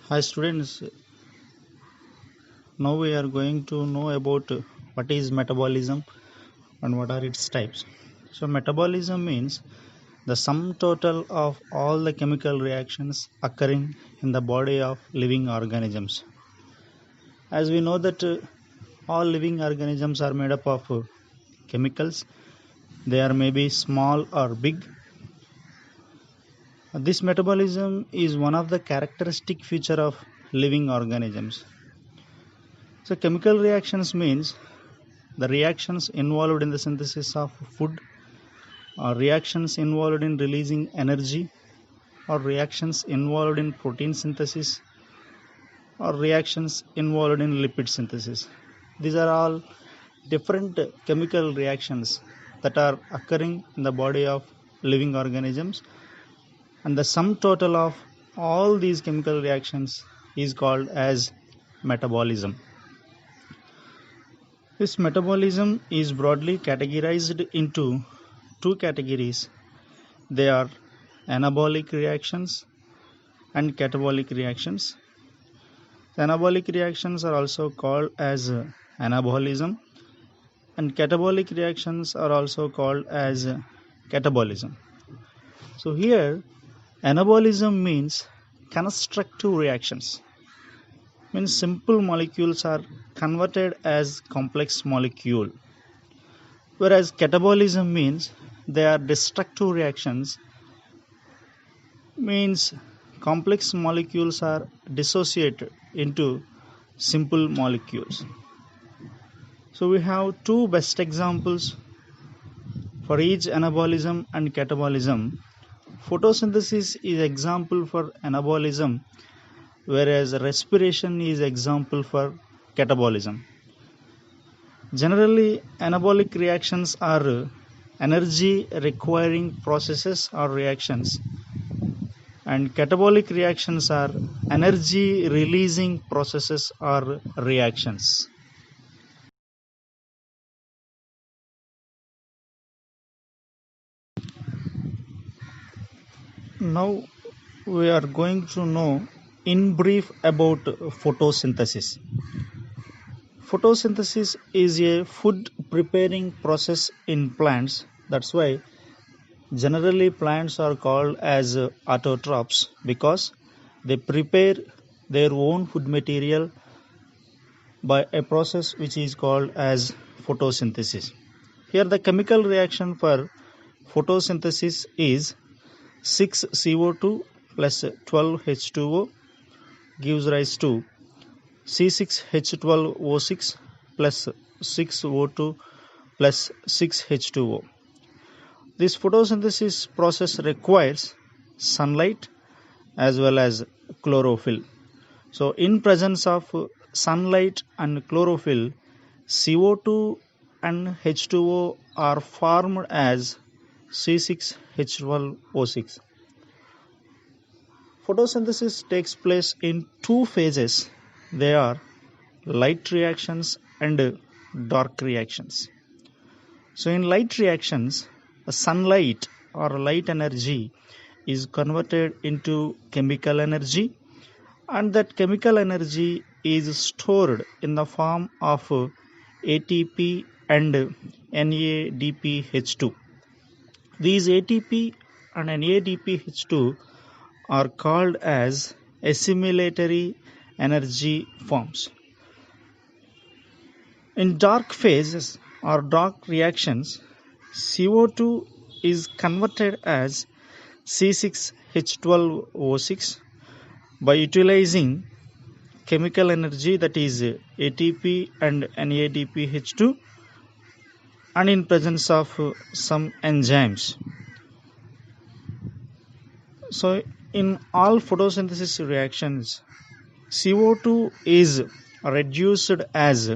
Hi students, now we are going to know about what is metabolism and what are its types. So metabolism means the sum total of all the chemical reactions occurring in the body of living organisms. As we know that all living organisms are made up of chemicals, they are maybe small or big. This metabolism is one of the characteristic feature of living organisms. So chemical reactions means the reactions involved in the synthesis of food, or reactions involved in releasing energy, or reactions involved in protein synthesis, or reactions involved in lipid synthesis. These are all different chemical reactions that are occurring in the body of living organisms, and the sum total of all these chemical reactions is called as metabolism. This metabolism is broadly categorized into two categories. They are anabolic reactions and catabolic reactions. Anabolic reactions are also called as anabolism, and catabolic reactions are also called as catabolism. So here anabolism means constructive reactions, means simple molecules are converted as complex molecule, whereas catabolism means they are destructive reactions, means complex molecules are dissociated into simple molecules. So we have two best examples for each anabolism and catabolism. Photosynthesis is example for anabolism, whereas respiration is example for catabolism. Generally, anabolic reactions are energy requiring processes or reactions, and catabolic reactions are energy releasing processes or reactions. Now we are going to know in brief about photosynthesis. Photosynthesis is a food preparing process in plants. That's why generally plants are called as autotrophs, because they prepare their own food material by a process which is called as photosynthesis. Here the chemical reaction for photosynthesis is 6CO2 plus 12H2O gives rise to C6H12O6 plus 6O2 plus 6H2O. This photosynthesis process requires sunlight as well as chlorophyll. So in presence of sunlight and chlorophyll, CO2 and H2O are formed as C6H12O6. Photosynthesis takes place in two phases. They are light reactions and dark reactions. So in light reactions, sunlight or light energy is converted into chemical energy, and that chemical energy is stored in the form of ATP and NADPH2. These ATP and NADPH2 are called as assimilatory energy forms. In dark phases or dark reactions, CO2 is converted as C6H12O6 by utilizing chemical energy, that is ATP and NADPH2, and in presence of some enzymes. So in all photosynthesis reactions, CO2 is reduced as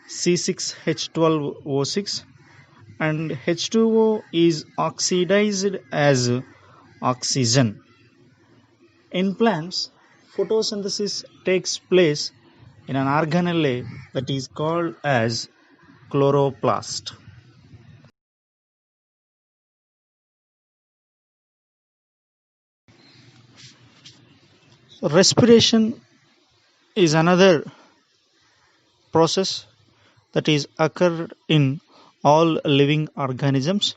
C6H12O6 and H2O is oxidized as oxygen. In plants, photosynthesis takes place in an organelle that is called as chloroplast. Respiration is another process that is occurred in all living organisms.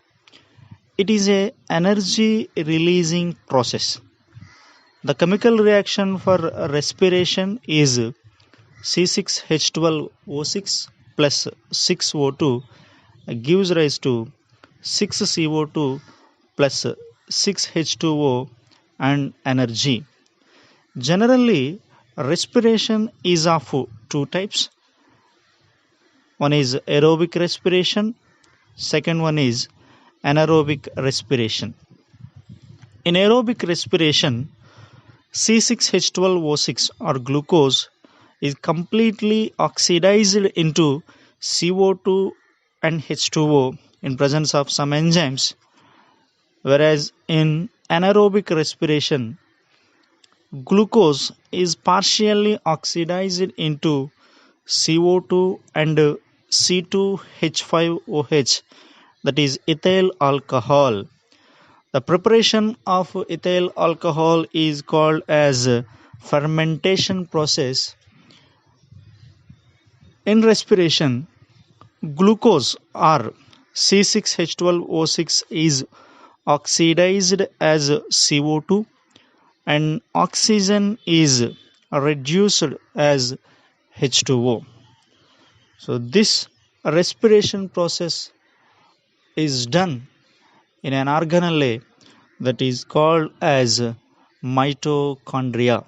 It is a energy releasing process. The chemical reaction for respiration is C6H12O6 plus 6O2 gives rise to 6CO2 plus 6H2O and energy. Generally, respiration is of two types. One is aerobic respiration, second one is anaerobic respiration. In aerobic respiration, C6H12O6 or glucose is completely oxidized into CO2 and H2O in presence of some enzymes, whereas in anaerobic respiration, glucose is partially oxidized into CO2 and C2H5OH, that is ethyl alcohol. The preparation of ethyl alcohol is called as fermentation process. In respiration, glucose or C6H12O6 is oxidized as CO2 and oxygen is reduced as H2O. So this respiration process is done in an organelle that is called as mitochondria.